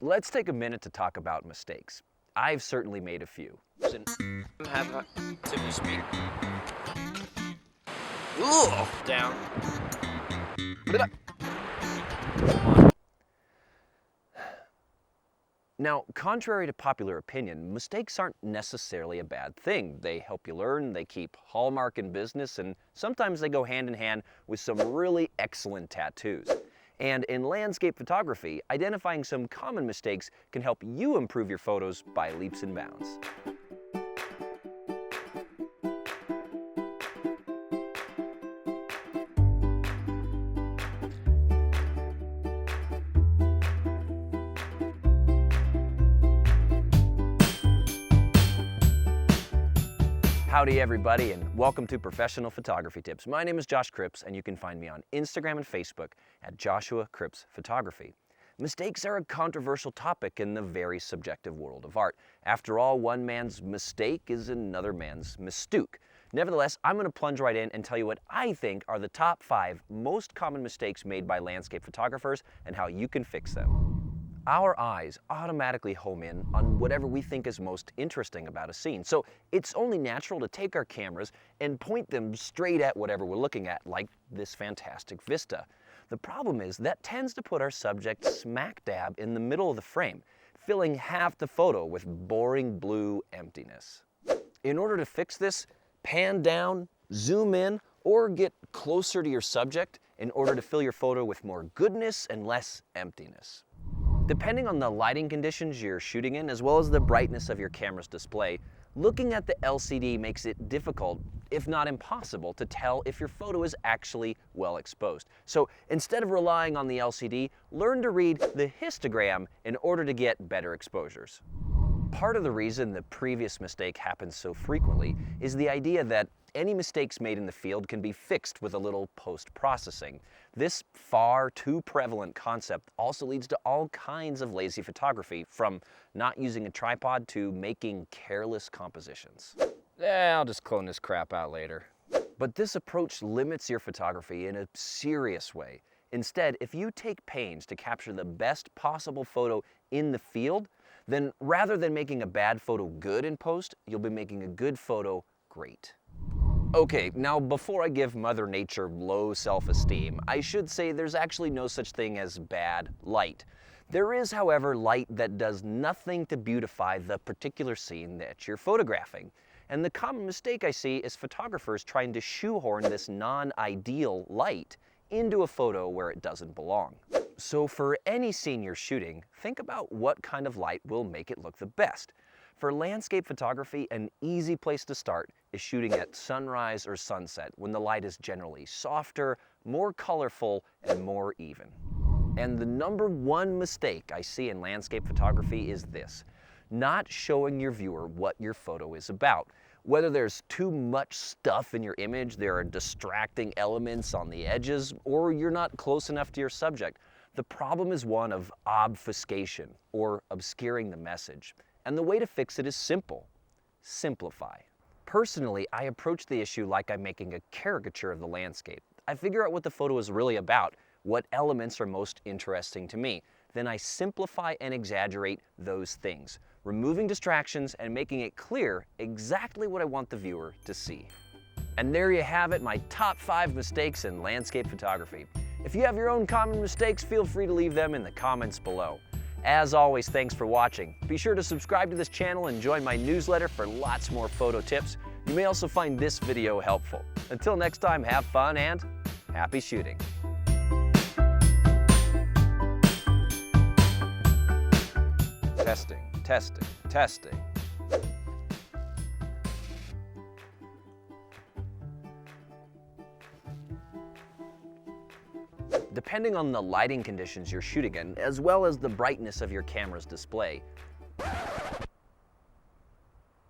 Let's take a minute to talk about mistakes. I've certainly made a few. Have a super speed. Ooh, down. Now, contrary to popular opinion, mistakes aren't necessarily a bad thing. They help you learn, they keep hallmark in business, and sometimes they go hand in hand with some really excellent tattoos. And in landscape photography, identifying some common mistakes can help you improve your photos by leaps and bounds. Howdy everybody, and welcome to Professional Photography Tips. My name is Josh Cripps, and you can find me on Instagram and Facebook at Joshua Cripps Photography. Mistakes are a controversial topic in the very subjective world of art. After all, one man's mistake is another man's mistook. Nevertheless, I'm going to plunge right in and tell you what I think are the top 5 most common mistakes made by landscape photographers and how you can fix them. Our eyes automatically home in on whatever we think is most interesting about a scene. So it's only natural to take our cameras and point them straight at whatever we're looking at, like this fantastic vista. The problem is that tends to put our subject smack dab in the middle of the frame, filling half the photo with boring blue emptiness. In order to fix this, pan down, zoom in, or get closer to your subject in order to fill your photo with more goodness and less emptiness. Depending on the lighting conditions you're shooting in, as well as the brightness of your camera's display, looking at the LCD makes it difficult, if not impossible, to tell if your photo is actually well exposed. So instead of relying on the LCD, learn to read the histogram in order to get better exposures. Part of the reason the previous mistake happens so frequently is the idea that any mistakes made in the field can be fixed with a little post-processing. This far too prevalent concept also leads to all kinds of lazy photography, from not using a tripod to making careless compositions. I'll just clone this crap out later. But this approach limits your photography in a serious way. Instead, if you take pains to capture the best possible photo in the field, then rather than making a bad photo good in post, you'll be making a good photo great. Okay, now before I give Mother Nature low self-esteem, I should say there's actually no such thing as bad light. There is, however, light that does nothing to beautify the particular scene that you're photographing. And the common mistake I see is photographers trying to shoehorn this non-ideal light into a photo where it doesn't belong. So for any scene you're shooting, think about what kind of light will make it look the best. For landscape photography, an easy place to start is shooting at sunrise or sunset, when the light is generally softer, more colorful, and more even. And the number one mistake I see in landscape photography is this: not showing your viewer what your photo is about. Whether there's too much stuff in your image, there are distracting elements on the edges, or you're not close enough to your subject, the problem is one of obfuscation, or obscuring the message. And the way to fix it is simple: simplify. Personally, I approach the issue like I'm making a caricature of the landscape. I figure out what the photo is really about, what elements are most interesting to me. Then I simplify and exaggerate those things, removing distractions and making it clear exactly what I want the viewer to see. And there you have it, my top 5 mistakes in landscape photography. If you have your own common mistakes, feel free to leave them in the comments below. As always, thanks for watching. Be sure to subscribe to this channel and join my newsletter for lots more photo tips. You may also find this video helpful. Until next time, have fun and happy shooting. Testing, testing, testing. Depending on the lighting conditions you're shooting in, as well as the brightness of your camera's display,